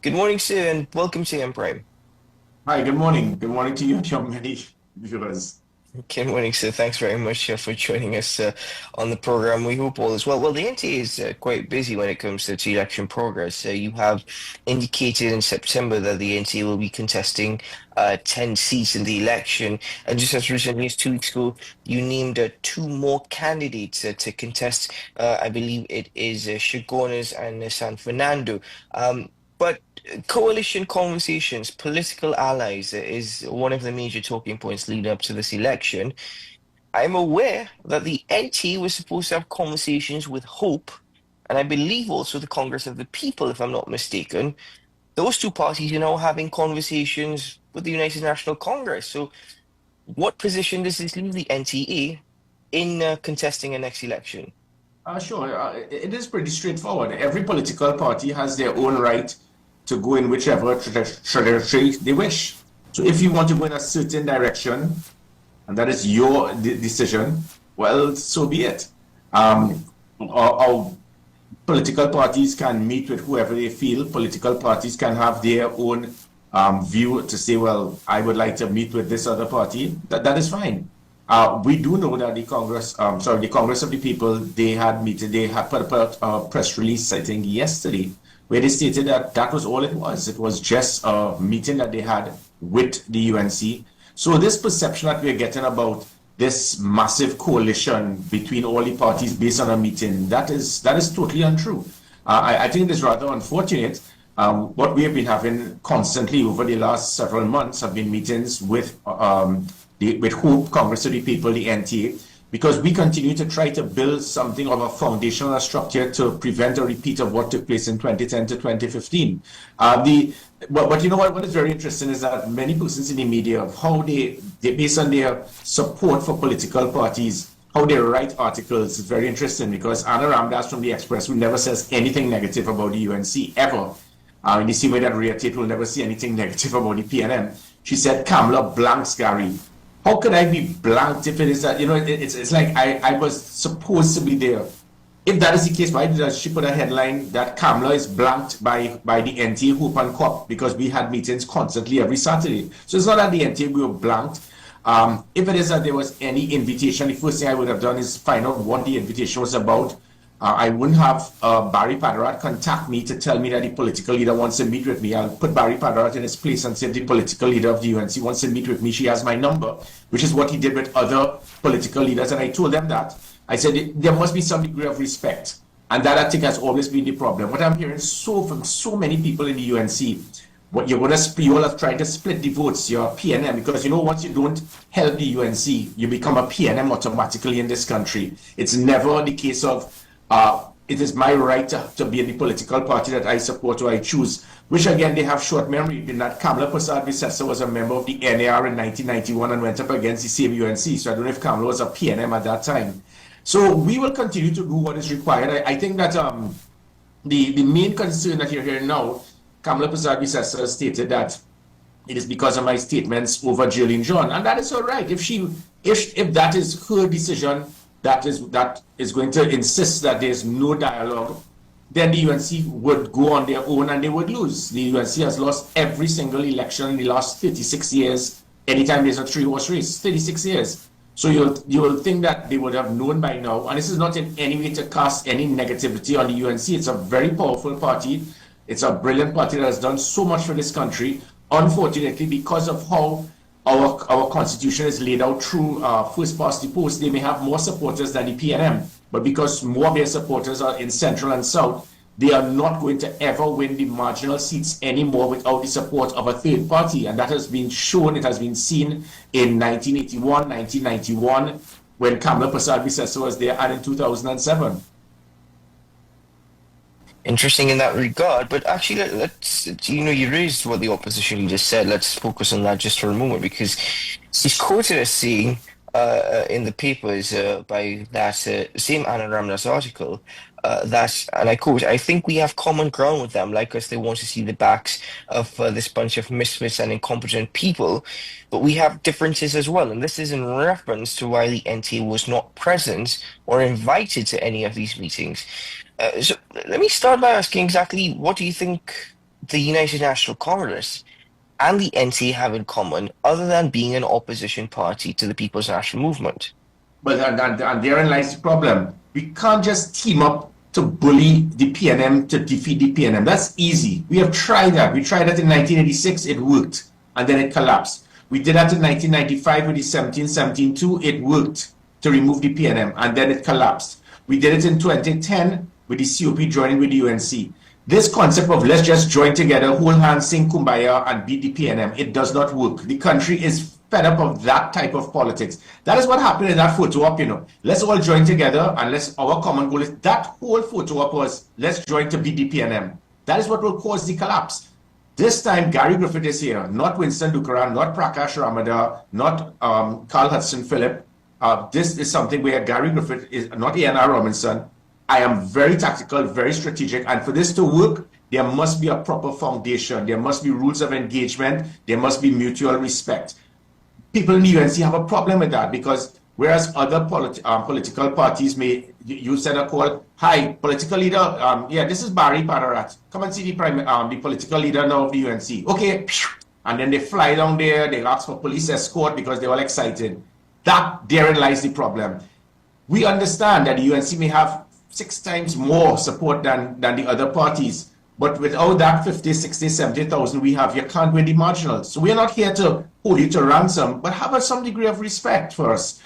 Good morning, sir, and welcome to M Prime. Hi, good morning. Good morning to you and your many viewers. Good morning, sir. Thanks very much for joining us on the program. We hope all is well. Well, the NTA is quite busy when it comes to election progress. You have indicated in September that the NTA will be contesting 10 seats in the election. And just as recently as 2 weeks ago, you named two more candidates to contest. I believe it is Chaguanas and San Fernando. But coalition conversations, political allies is one of the major talking points leading up to this election. I'm aware that the NT was supposed to have conversations with Hope, and I believe also the Congress of the People, if I'm not mistaken. Those two parties are now having conversations with the United National Congress. So, what position does this leave the NTA in contesting a next election? Sure, it is pretty straightforward. Every political party has their own right to go in whichever trajectory they wish. So if you want to go in a certain direction, and that is your decision, well, so be it. Our political parties can meet with whoever they feel. Political parties can have their own view to say, well, I would like to meet with this other party. That is fine. We do know that the Congress of the People, they had put out a press release, I think, yesterday, where they stated that that was all it was. It was just a meeting that they had with the UNC. So this perception that we're getting about this massive coalition between all the parties based on a meeting, that is totally untrue. I think it is rather unfortunate. What we have been having constantly over the last several months have been meetings with Hope, Congress of the People, the NTA, because we continue to try to build something of a foundational structure to prevent a repeat of what took place in 2010 to 2015. But you know what is very interesting is that many persons in the media, how they based on their support for political parties, how they write articles is very interesting because Anna Ramdas from the Express, who never says anything negative about the UNC ever, in the same way that Rhea Tate will never say anything negative about the PNM, she said Kamala blanks Gary. How could I be blanked if it is that, it's like I was supposed to be there. If that is the case, why did she put a headline that Kamala is blanked by the NTA Hoop and Cop? Because we had meetings constantly every Saturday. So it's not that the NTA we were blanked. If it is that there was any invitation, the first thing I would have done is find out what the invitation was about. I wouldn't have Barry Padarat contact me to tell me that the political leader wants to meet with me. I'll put Barry Padarat in his place and say if the political leader of the UNC wants to meet with me, she has my number, which is what he did with other political leaders. And I told them that. I said there must be some degree of respect. And that I think has always been the problem. What I'm hearing from so many people in the UNC, what you're going to, you all are trying to split the votes, your PNM, because once you don't help the UNC, you become a PNM automatically in this country. It's never the case of it is my right to be in the political party that I support or I choose, which again, they have short memory in that Kamala Prasad-Visesa was a member of the NAR in 1991 and went up against the same UNC. So I don't know if Kamala was a PNM at that time. So we will continue to do what is required. I think that the main concern that you're hearing now, Kamala Prasad-Visesa stated that it is because of my statements over Jillian John, and that is all right. If that is her decision, that is going to insist that there's no dialogue, then the UNC would go on their own and they would lose. The UNC has lost every single election in the last 36 years. Anytime there's a three-horse race, 36 years. So you'll think that they would have known by now. And this is not in any way to cast any negativity on the UNC. It's a very powerful party. It's a brilliant party that has done so much for this country. Unfortunately, because of how our constitution is laid out through first past the post, they may have more supporters than the PNM. But because more of their supporters are in Central and South, they are not going to ever win the marginal seats anymore without the support of a third party. And that has been shown, it has been seen in 1981, 1991, when Kamala Prasad-Visesa was there, and in 2007. Interesting in that regard, but actually, let's, you raised what the opposition leader said. Let's focus on that just for a moment because he's quoted as saying in the papers by that same Anna Ramnas article that, and I quote, I think we have common ground with them, like us, they want to see the backs of this bunch of misfits and incompetent people, but we have differences as well. And this is in reference to why the NTA was not present or invited to any of these meetings. So let me start by asking exactly what do you think the United National Congress and the NTA have in common other than being an opposition party to the People's National Movement? But and therein lies the problem. We can't just team up to bully the PNM to defeat the PNM. That's easy. We have tried that. We tried that in 1986. It worked, and then it collapsed. We did that in 1995 with the 17-17-2. It worked to remove the PNM, and then it collapsed. We did it in 2010 with the COP joining with the UNC. This concept of let's just join together, hold hands, sing Kumbaya, and beat the PNM, it does not work. The country is fed up of that type of politics. That is what happened in that photo op, Let's all join together, and our common goal is that whole photo op was let's join to beat the PNM. That is what will cause the collapse. This time, Gary Griffith is here, not Winston Dukaran, not Prakash Ramada, not Carl Hudson Phillip. This is something where Gary Griffith is not A.N.R. Robinson. I am very tactical, very strategic, and for this to work, there must be a proper foundation. There must be rules of engagement. There must be mutual respect. People in the UNC have a problem with that because whereas other political parties may, you send a call, hi, political leader, yeah, this is Barry Padarat. Come and see the political leader now of the UNC. Okay, and then they fly down there, they ask for police escort because they're all excited. Therein lies the problem. We understand that the UNC may have 6 times more support than the other parties. But without that 50, 60, 70,000 we have, you can't win the marginals. So we're not here to hold you to ransom, but have some degree of respect for us.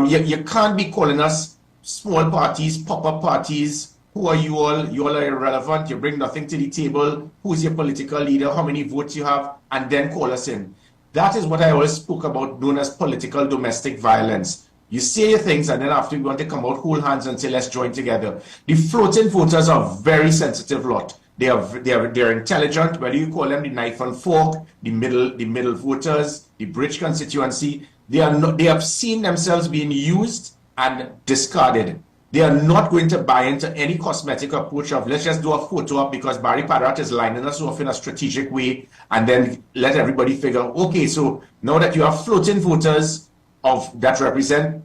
You can't be calling us small parties, pop-up parties. Who are you all? You all are irrelevant. You bring nothing to the table. Who's your political leader? How many votes you have? And then call us in. That is what I always spoke about, known as political domestic violence. You say your things, and then after you want to come out, hold hands and say, let's join together. The floating voters are a very sensitive lot. They're intelligent, whether you call them the knife and fork, the middle voters, the bridge constituency. They have seen themselves being used and discarded. They are not going to buy into any cosmetic approach of let's just do a photo up because Barry Padarat is lining us off in a strategic way and then let everybody figure, okay, so now that you have floating voters that represent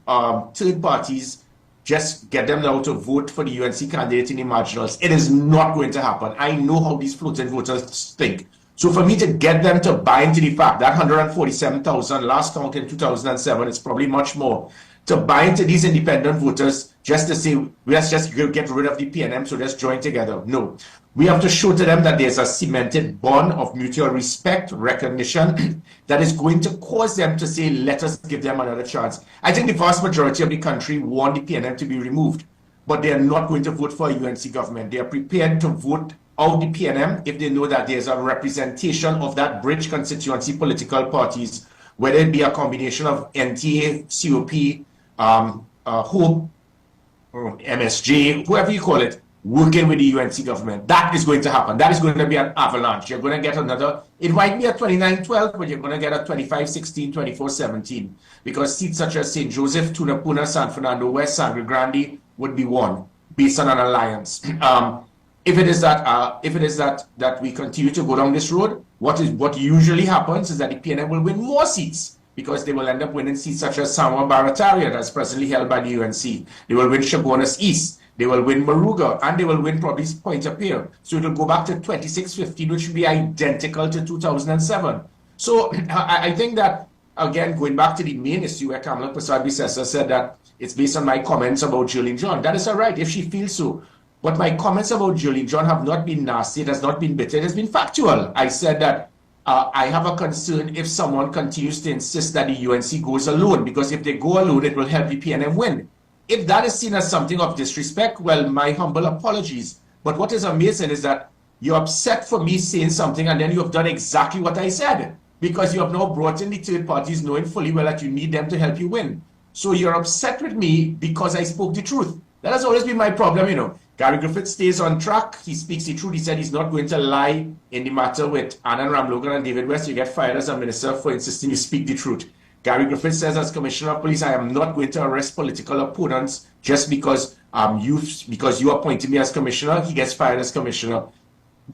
third parties, just get them now to vote for the UNC candidate in the marginals. It is not going to happen. I know how these floating voters think. So for me to get them to buy into the fact that 147,000 last count in 2007 is probably much more, to buy into these independent voters just to say, let's just get rid of the PNM, so let's join together. No. We have to show to them that there's a cemented bond of mutual respect, recognition, that is going to cause them to say, let us give them another chance. I think the vast majority of the country want the PNM to be removed, but they are not going to vote for a UNC government. They are prepared to vote out the PNM if they know that there's a representation of that bridge constituency political parties, whether it be a combination of NTA, COP, HOPE, MSJ, whoever you call it, working with the UNC government. That is going to happen. That is going to be an avalanche. You're going to get another, it might be a 29-12, but you're going to get a 25-16, 24-17, because seats such as St. Joseph, Tunapuna, San Fernando West, Sangre Grande would be won based on an alliance. If it is that we continue to go down this road, what usually happens is that the PNM will win more seats because they will end up winning seats such as Samoa Barataria, that's presently held by the UNC. They will win Chaguanas East. They will win Maruga, and they will win probably Point-a-Pierre. So it will go back to 26-15, which will be identical to 2007. So I think that, again, going back to the main issue where Kamala Prasad-Bissessar said that it's based on my comments about Julie John. That is all right if she feels so. But my comments about Julie John have not been nasty. It has not been bitter. It has been factual. I said that I have a concern if someone continues to insist that the UNC goes alone, because if they go alone, it will help the PNM win. If that is seen as something of disrespect, well, my humble apologies. But what is amazing is that you're upset for me saying something and then you have done exactly what I said, because you have now brought in the third parties knowing fully well that you need them to help you win. So you're upset with me because I spoke the truth. That has always been my problem, Gary Griffith stays on track. He speaks the truth. He said he's not going to lie in the matter with Anand Ramlogan and David West. You get fired as a minister for insisting you speak the truth. Gary Griffith says, as Commissioner of Police, I am not going to arrest political opponents just because you appointed me as Commissioner. He gets fired as Commissioner.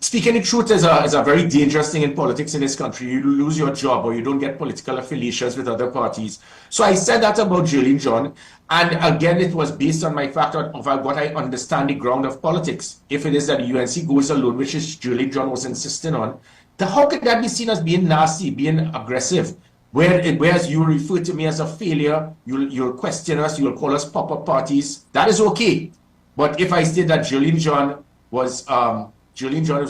speaking the truth is a very dangerous thing in politics in this country. You lose your job or you don't get political affiliations with other parties. So I said that about Julian John. And again, it was based on my fact of what I understand the ground of politics. If it is that the UNC goes alone, which is Julian John was insisting on, how could that be seen as being nasty, being aggressive? Whereas you refer to me as a failure, you'll question us, you'll call us pop-up parties. That is okay. But if I state that Julian John was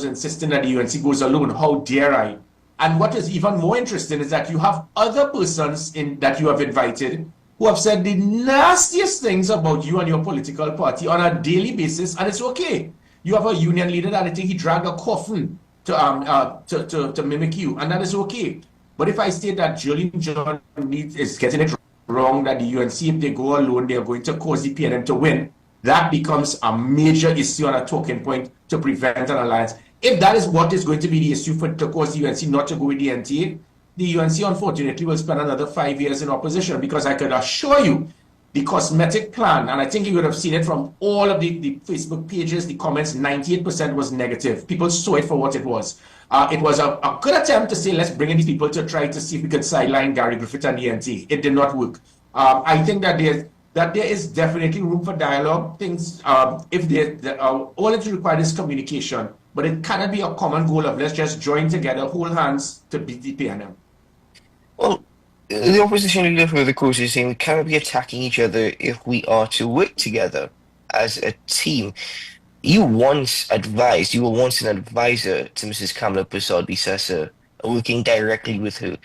insisting that the UNC goes alone, how dare I? And what is even more interesting is that you have other persons that you have invited who have said the nastiest things about you and your political party on a daily basis, and it's okay. You have a union leader that I think he dragged a coffin to mimic you, and that is okay. But if I state that Julian John is getting it wrong, that the UNC, if they go alone, they are going to cause the PNM to win, that becomes a major issue and a talking point to prevent an alliance. If that is what is going to be the issue to cause the UNC not to go with the NTA, the UNC unfortunately will spend another 5 years in opposition, because I could assure you the cosmetic plan, and I think you would have seen it from all of the Facebook pages, the comments, 98% was negative. People saw it for what it was. It was a good attempt to say, let's bring in these people to try to see if we could sideline Gary Griffith and the NTA. It did not work. I think that there is definitely room for dialogue. Things, all it requires is communication, but it cannot be a common goal of let's just join together, hold hands to beat the PNM. Well, the opposition leader for the course is saying we cannot be attacking each other if we are to work together as a team. You were once an advisor to Mrs. Kamala Prasad-Bissessar, working directly with her.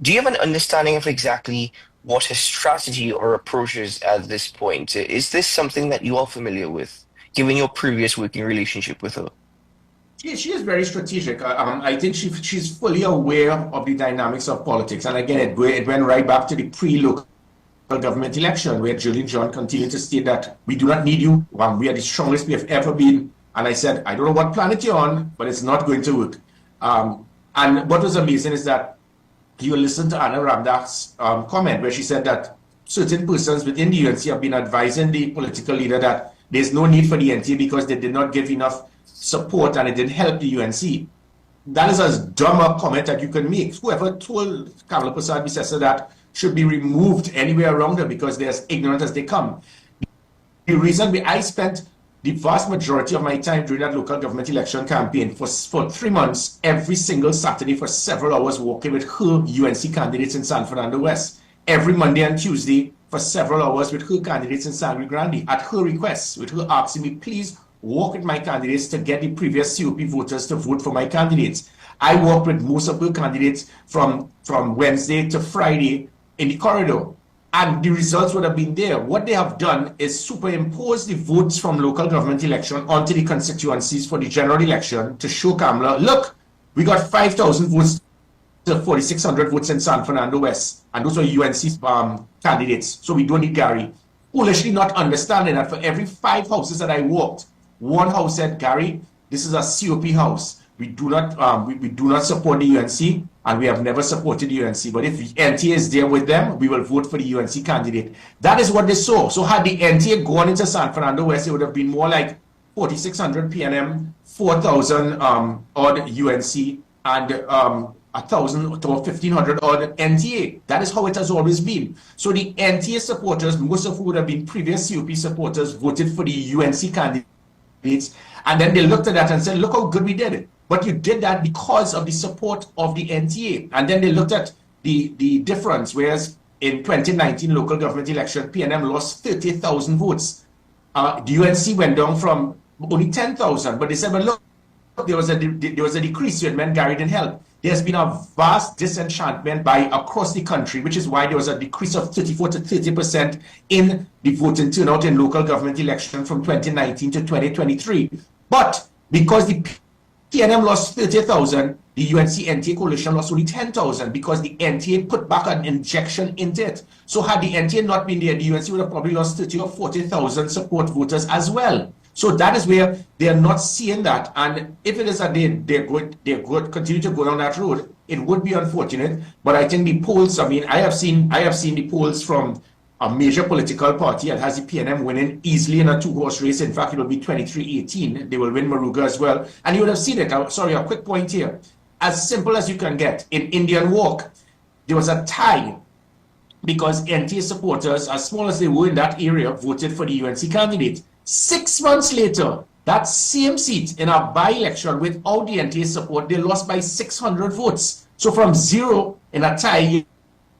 Do you have an understanding of exactly what her strategy or approach is at this point? Is this something that you are familiar with, given your previous working relationship with her? She is very strategic. I think she's fully aware of the dynamics of politics. And again, it went right back to the pre-local government election, where Julian John continued to state that we do not need you. We are the strongest we have ever been. And I said, I don't know what planet you're on, but it's not going to work. And what was amazing is that you listen to Anna Ramdak's comment, where she said that certain persons within the UNC have been advising the political leader that there's no need for the NTA because they did not give enough support and it didn't help the UNC. That is as dumb a comment that you can make. Whoever told Kamala Prasad-Bissessar that should be removed anywhere around her, because they're as ignorant as they come. The reason I spent the vast majority of my time during that local government election campaign for 3 months, every single Saturday for several hours, walking with her UNC candidates in San Fernando West. Every Monday and Tuesday for several hours with her candidates in Sangre Grande, at her request, with her asking me, please walk with my candidates to get the previous COP voters to vote for my candidates. I worked with most of her candidates from Wednesday to Friday in the corridor, and the results would have been there. What they have done is superimpose the votes from local government election onto the constituencies for the general election to show Kamala, look, we got 5,000 votes to 4,600 votes in San Fernando West, and those are UNC candidates, so we don't need Gary. Foolishly not understanding that for every 5 houses that I walked, one house said, Gary, this is a COP house. We do not we do not support the UNC, and we have never supported the UNC. But if the NTA is there with them, we will vote for the UNC candidate. That is what they saw. So had the NTA gone into San Fernando West, it would have been more like 4,600 PNM, 4,000 odd UNC, and 1,000 or 1,500 odd NTA. That is how it has always been. So the NTA supporters, most of who would have been previous COP supporters, voted for the UNC candidate. And then they looked at that and said, look how good we did it. But you did that because of the support of the NTA. And then they looked at the difference, whereas in 2019 local government election, PNM lost 30,000 votes. The UNC went down from only 10,000, but they said, well, look, there was a decrease, so it meant Gary didn't help. There's been a vast disenchantment across the country, which is why there was a decrease of 34 to 30% in the voting turnout in local government election from 2019 to 2023. But because the PNM lost 30,000, the UNC-NTA coalition lost only 10,000 because the NTA put back an injection into it. So had the NTA not been there, the UNC would have probably lost 30 or 40,000 support voters as well. So that is where they are not seeing that. And if it is that they're going continue to go down that road, it would be unfortunate. But I think the polls, I mean, I have seen the polls from a major political party that has the PNM winning easily in a two-horse race. In fact, it will be 23-18. They will win Maruga as well. And you would have seen it. Sorry, a quick point here. As simple as you can get. In Indian Walk, there was a tie because NTA supporters, as small as they were in that area, voted for the UNC candidate. 6 months later, that same seat in a by-election without the NTA support, they lost by 600 votes. So from 0 in a tie,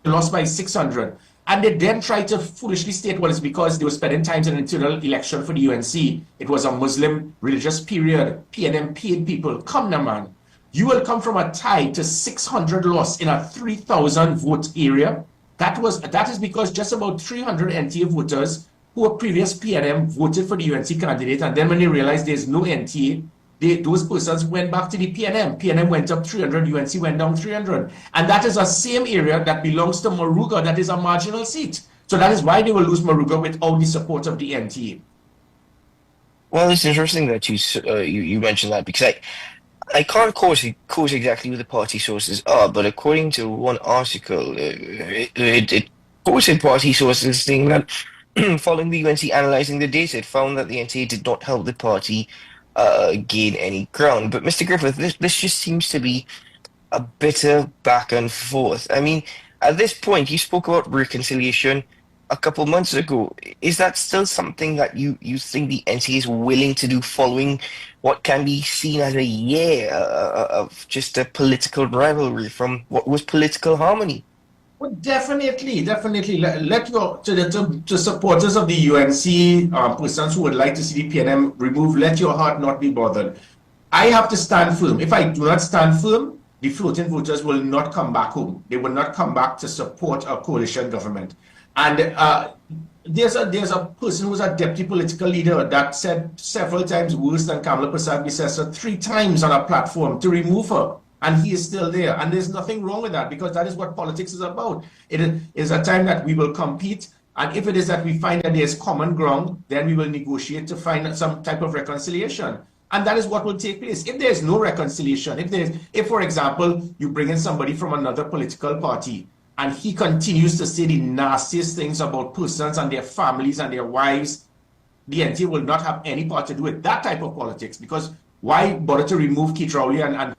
they lost by 600. And they then tried to foolishly state, well, it's because they were spending time in an internal election for the UNC. It was a Muslim religious period. PNM paid people. Come now, man. You will come from a tie to 600 loss in a 3,000 vote area. That is because just about 300 NTA voters who were previous PNM voted for the UNC candidate. And then when they realized there's no NTA, those persons went back to the PNM. PNM went up 300, UNC went down 300. And that is a same area that belongs to Maruga, that is a marginal seat. So that is why they will lose Maruga without the support of the NTA. Well, it's interesting that you mentioned that because I can't quote exactly who the party sources are, but according to one article, it quoted party sources saying that following the UNC analyzing the data, it found that the NTA did not help the party gain any ground. But Mr. Griffith, this just seems to be a bitter back and forth. I mean, at this point, you spoke about reconciliation a couple months ago. Is that still something that you think the NTA is willing to do following what can be seen as a year of just a political rivalry from what was political harmony? Well, definitely. Let your to supporters of the UNC, persons who would like to see the PNM removed, let your heart not be bothered. I have to stand firm. If I do not stand firm, the floating voters will not come back home. They will not come back to support a coalition government. And there's a person who's a deputy political leader that said several times worse than Kamala Prasad-Bissessar 3 times on a platform to remove her. And he is still there. And there's nothing wrong with that because that is what politics is about. It is a time that we will compete. And if it is that we find that there's common ground, then we will negotiate to find some type of reconciliation. And that is what will take place. If there's no reconciliation, if for example, you bring in somebody from another political party and he continues to say the nastiest things about persons and their families and their wives, the NTA will not have any part to do with that type of politics because why bother to remove Keith Rowley and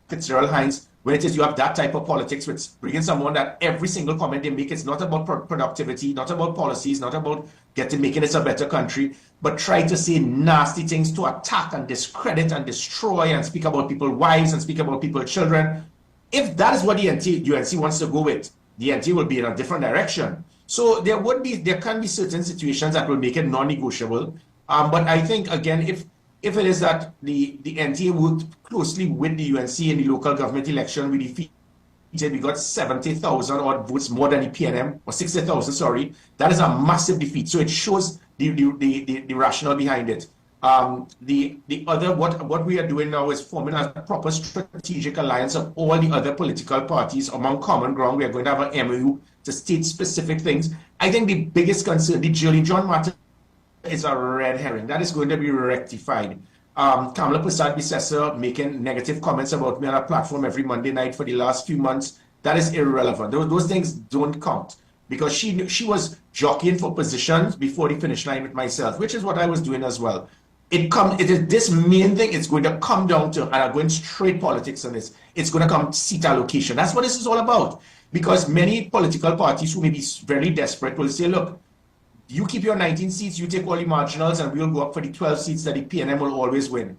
Fitzgerald Hines when it is you have that type of politics which bringing someone that every single comment they make is not about productivity, not about policies, not about making this a better country, but try to say nasty things to attack and discredit and destroy and speak about people's wives and speak about people's children. If that is what the UNC wants to go with, the NTA will be in a different direction. So there can be certain situations that will make it non-negotiable. But I think again, if it is that the NTA worked closely with the UNC in the local government election, we defeated, we got 70,000 odd votes more than the PNM, or 60,000, sorry. That is a massive defeat. So it shows the rationale behind it. What we are doing now is forming a proper strategic alliance of all the other political parties among common ground. We are going to have an MOU to state specific things. I think the biggest concern, the Jolly John matter, is a red herring. That is going to be rectified. Kamala Prasad-Bissessar making negative comments about me on a platform every Monday night for the last few months, that is irrelevant. Those things don't count because she was jockeying for positions before the finish line with myself, which is what I was doing as well. It is this main thing. It's going to come down to, and I'm going straight politics on this. It's going to come seat allocation. That's what this is all about. Because many political parties who may be very desperate will say, look, you keep your 19 seats, you take all the marginals, and we'll go up for the 12 seats that the PNM will always win.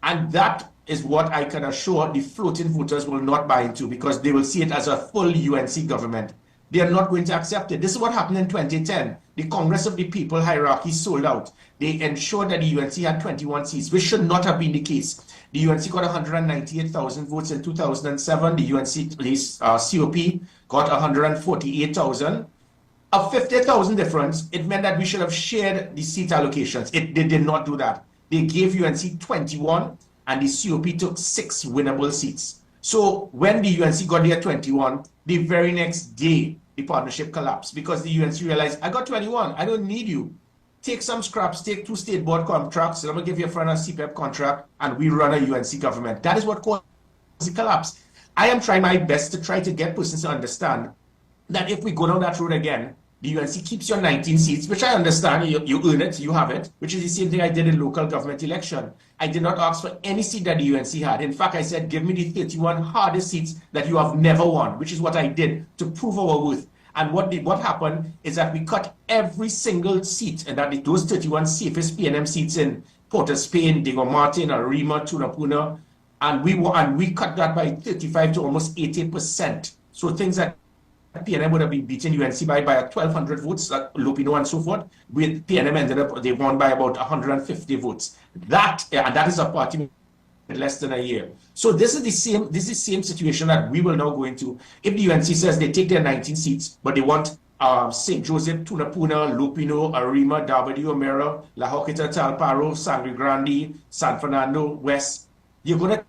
And that is what I can assure the floating voters will not buy into because they will see it as a full UNC government. They are not going to accept it. This is what happened in 2010. The Congress of the People hierarchy sold out. They ensured that the UNC had 21 seats, which should not have been the case. The UNC got 198,000 votes in 2007. The COP got 148,000. A 50,000 difference, it meant that we should have shared the seat allocations. They did not do that. They gave UNC 21 and the COP took 6 winnable seats. So when the UNC got their 21, the very next day, the partnership collapsed because the UNC realized, I got 21, I don't need you. Take some scraps, take 2 state board contracts, and I'm going to give your friend a CPEP contract, and we run a UNC government. That is what caused the collapse. I am trying my best to try to get persons to understand that if we go down that road again, The UNC keeps your 19 seats, which I understand, you earn it, you have it, which is the same thing I did in local government election. I did not ask for any seat that the UNC had. In fact, I said, give me the 31 hardest seats that you have never won, which is what I did to prove our worth. And what happened is that we cut every single seat, and that those 31 safest PNM seats in Port of Spain, Diego Martin, Arima, Tunapuna, and we cut that by 35 to almost 80%. So things that PNM would have been beaten UNC by 1,200 votes, Lupino and so forth. With PNM ended up, they won by about 150 votes. And that is a party in less than a year. So this is the same situation that we will now go into. If the UNC says they take their 19 seats, but they want St. Joseph, Tunapuna, Lupino, Arima, Davao, Omera, La Joquita, Talparo, Sangre Grande, San Fernando, West, you're going to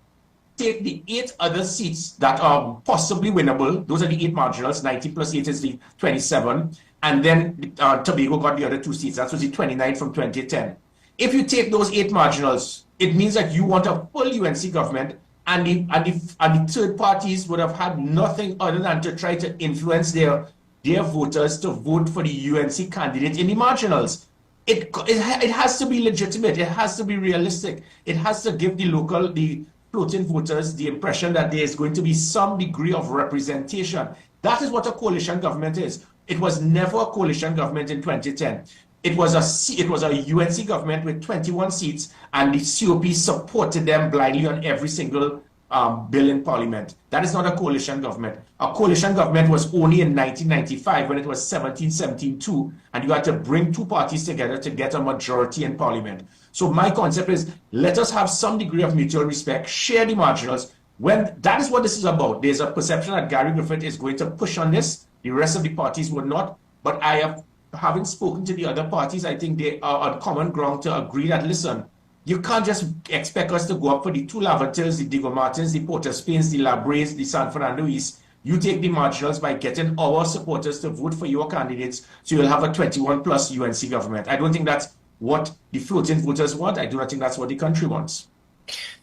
take the 8 other seats that are possibly winnable. Those are the 8 marginals. 19 plus 8 is the 27. And then Tobago got the other 2 seats. That was the 29 from 2010. If you take those 8 marginals, it means that you want a full UNC government, and the third parties would have had nothing other than to try to influence their voters to vote for the UNC candidate in the marginals. It has to be legitimate. It has to be realistic. It has to give the floating voters the impression that there is going to be some degree of representation. That is what a coalition government is. It was never a coalition government in 2010. It was a UNC government with 21 seats, and the COP supported them blindly on every single bill in Parliament. That is not a coalition government. A coalition government was only in 1995 when it was 17-17-2, and you had to bring 2 parties together to get a majority in Parliament. So my concept is, let us have some degree of mutual respect, share the marginals. When that is what this is about. There's a perception that Gary Griffith is going to push on this. The rest of the parties would not. But having spoken to the other parties, I think they are on common ground to agree that, listen, you can't just expect us to go up for the 2 Lavaters, the Diego Martins, the Port of Spains, the Labres, the San Fernando East. You take the marginals by getting our supporters to vote for your candidates, so you'll have a 21 plus UNC government. I don't think that's what the floating voters want. I do not think that's what the country wants.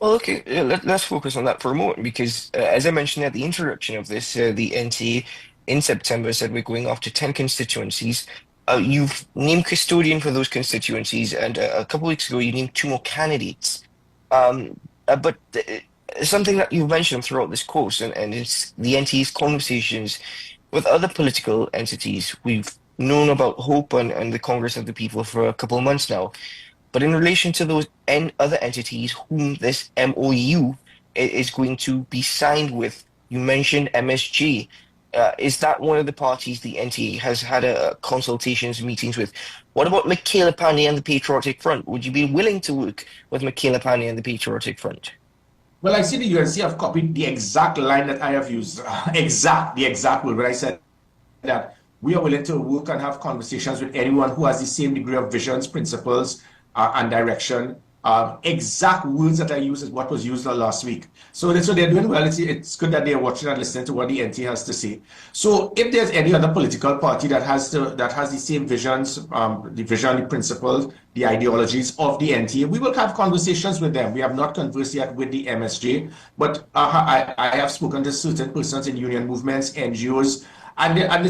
Well, okay, let's focus on that for a moment, because as I mentioned at the introduction of this, the NTA in September said we're going after 10 constituencies. You've named custodian for those constituencies, and a couple of weeks ago you named 2 more candidates. But something that you've mentioned throughout this course, and it's the NTA's conversations with other political entities. We've known about Hope and the Congress of the People for a couple of months now. But in relation to those other entities whom this MOU is going to be signed with, you mentioned MSJ. Is that one of the parties the NTA has had consultations, meetings with? What about Michaela Pandey and the Patriotic Front? Would you be willing to work with Michaela Pandey and the Patriotic Front? Well, I see the UNC have copied the exact line that I have used, the exact word, where I said that we are willing to work and have conversations with anyone who has the same degree of visions, principles, and direction. Exact words that I use is what was used last week. So they're doing well. It's good that they're watching and listening to what the NT has to say. So if there's any other political party that has the same visions, the vision, the principles, the ideologies of the NT, we will have conversations with them. We have not conversed yet with the MSJ, but I have spoken to certain persons in union movements, NGOs, and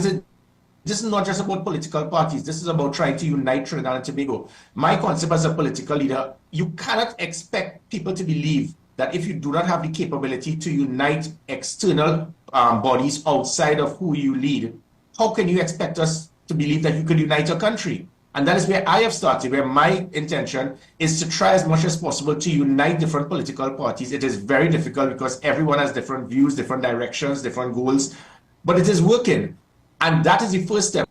this is not just about political parties. This is about trying to unite Trinidad and Tobago. My concept as a political leader, you cannot expect people to believe that if you do not have the capability to unite external bodies outside of who you lead, how can you expect us to believe that you could unite a country? And that is where I have started, where my intention is to try as much as possible to unite different political parties. It is very difficult because everyone has different views, different directions, different goals, but it is working. And that is the first step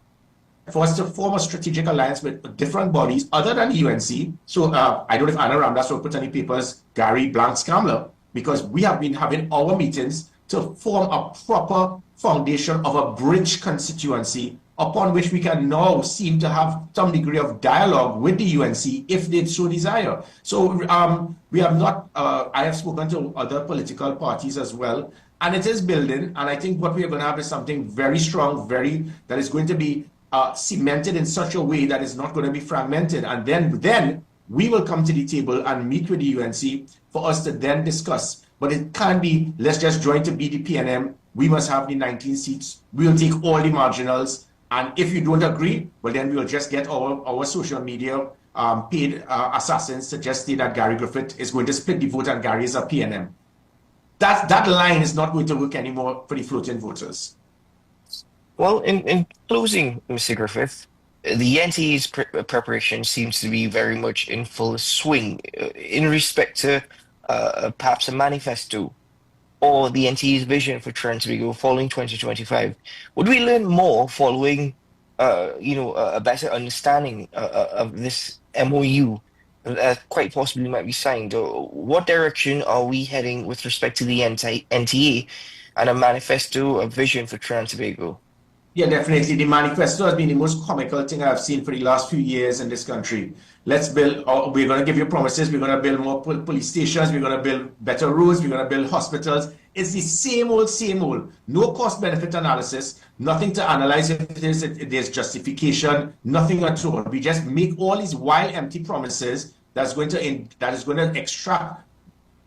for us to form a strategic alliance with different bodies other than the UNC. So I don't know if Anna Ramdas will put any papers, Gary Blank Scamler, because we have been having our meetings to form a proper foundation of a bridge constituency upon which we can now seem to have some degree of dialogue with the UNC if they so desire. So we have not, I have spoken to other political parties as well, and it is building, and I think what we are going to have is something very strong, that is going to be cemented in such a way that is not going to be fragmented. And then we will come to the table and meet with the UNC for us to then discuss. But it can't be, let's just join to be the PNM. We must have the 19 seats. We'll take all the marginals, And if you don't agree, well, then we will just get our social media paid assassins to just say that Gary Griffith is going to split the vote and Gary is a PNM. That line is not going to work anymore for the floating voters. Well, in closing, Mr. Griffith, the NTA's preparation seems to be very much in full swing in respect to perhaps a manifesto or the NTA's vision for Trinidad following 2025. Would we learn more following, a better understanding of this MOU that quite possibly might be signed? Or what direction are we heading with respect to the NTA and a manifesto, a vision for Trinidad and Tobago? Yeah, definitely. The manifesto has been the most comical thing I've seen for the last few years in this country. Let's build, we're going to give you promises. We're going to build more police stations. We're going to build better roads. We're going to build hospitals. It's the same old, same old. No cost benefit analysis, nothing to analyze if there's justification, nothing at all. We just make all these wild, empty promises that is going to extract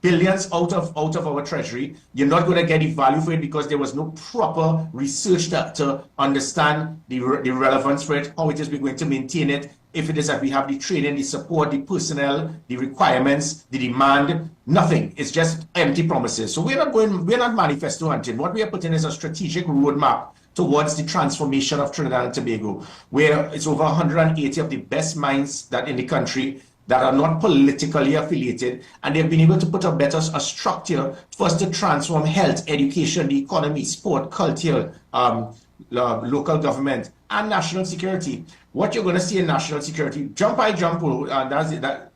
billions out of our treasury. You're not going to get the value for it because there was no proper research to understand the relevance for it, how it is we're going to maintain it, if it is that we have the training, the support, the personnel, the requirements, the demand, nothing. It's just empty promises. So we're not manifesto hunting. What we are putting is a strategic roadmap towards the transformation of Trinidad and Tobago, where it's over 180 of the best minds that in the country that are not politically affiliated, and they've been able to put a structure for us to transform health, education, the economy, sport, culture, local government, and national security. What you're going to see in national security, jump by jump,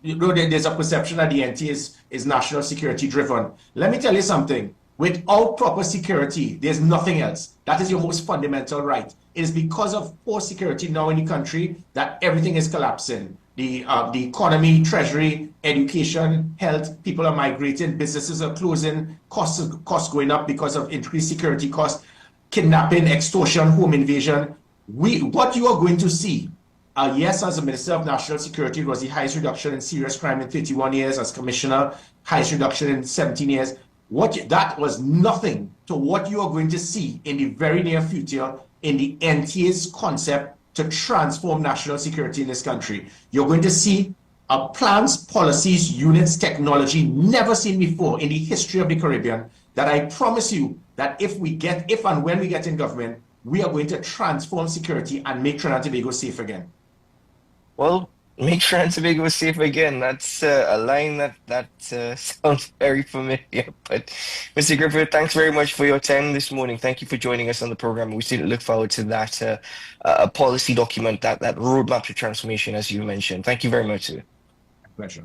there's a perception that the NT is national security driven. Let me tell you something. Without proper security, there's nothing else. That is your most fundamental right. It is because of poor security now in the country that everything is collapsing. The economy, treasury, education, health, people are migrating, businesses are closing, costs going up because of increased security costs, kidnapping, extortion, home invasion. What you are going to see, yes, as a Minister of National Security, it was the highest reduction in serious crime in 31 years. As Commissioner, highest reduction in 17 years. That was nothing to what you are going to see in the very near future in the NTA's concept to transform national security in this country. You're going to see plans, policies, units, technology never seen before in the history of the Caribbean that I promise you that if and when we get in government, we are going to transform security and make Trinidad and Tobago safe again. Well, make Trinidad and Tobago safe again. That's a line that sounds very familiar. But Mr. Griffith, thanks very much for your time this morning. Thank you for joining us on the program. We still look forward to that policy document, that roadmap to transformation, as you mentioned. Thank you very much, sir. Pleasure.